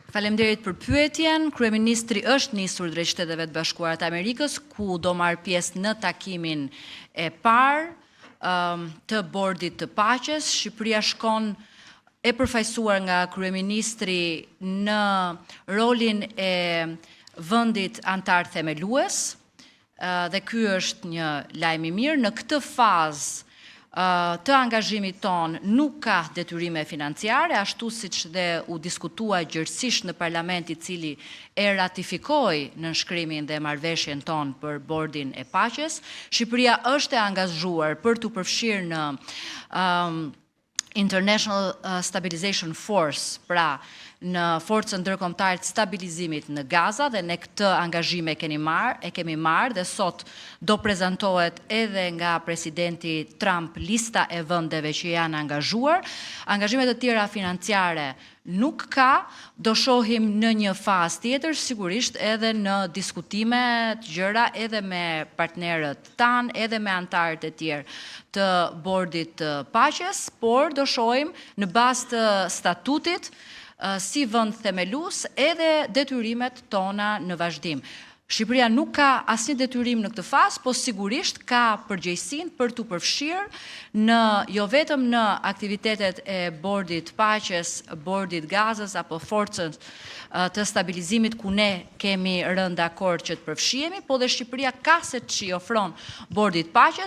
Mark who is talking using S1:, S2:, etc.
S1: Faleminderit për pyetjen. Kryeministri është nisur drejt Shteteve të Bashkuara të Amerikës, ku do marrë pjesë në takimin e parë të bordit të paqes. Shqipëria shkon e përfaqësuar nga kryeministri në rolin e vendit antar themelues, dhe ky është një lajm i mirë. Në këtë fazë të angazhimit ton nuk ka detyrime financiare, ashtu siç dhe u diskutua gjërësisht në parlament, i cili e ratifikoi nënshkrimin dhe marrëveshjen ton për bordin e paqes. Shqipëria është e angazhuar për të përfshirë në International Stabilization Force, pra në forcën ndërkombëtare të stabilizimit në Gaza, dhe ne këtë angazhim e kemi marrë dhe sot do prezantohet edhe nga presidenti Trump lista e vendeve që janë angazhuar. Angazhime të tjera financiare nuk ka, do shohim në një fazë tjetër, sigurisht edhe në diskutime të gjëra edhe me partnerët tanë, edhe me antarët e tjerë të bordit të paqes, por do shohim në bazë të statutit si vend themelues edhe detyrimet tona në vazhdim. Shqipëria nuk ka asnjë detyrim në këtë fazë, po sigurisht ka përgjegjësinë për të përfshirë jo vetëm në aktivitetet e bordit paqes, bordit Gazës apo forcën të stabilizimit, ku ne kemi rënë dakord që të përfshihemi, po dhe Shqipëria ka se ç'i ofron bordit paqes